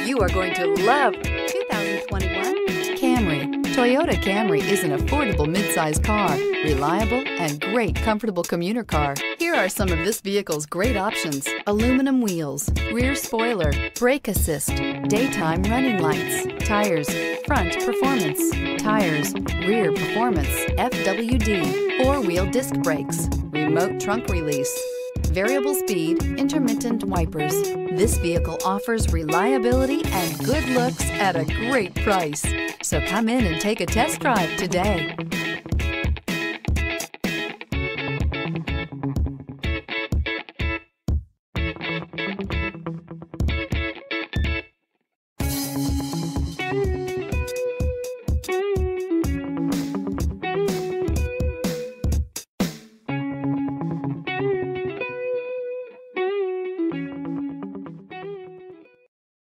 You are going to love 2021 Camry. Toyota Camry is an affordable midsize car, reliable and great comfortable commuter car. Here are some of this vehicle's great options: aluminum wheels, rear spoiler, brake assist, daytime running lights, tires, front performance, tires, rear performance, FWD, four-wheel disc brakes, remote trunk release, variable speed, intermittent wipers. This vehicle offers reliability and good looks at a great price. So come in and take a test drive today.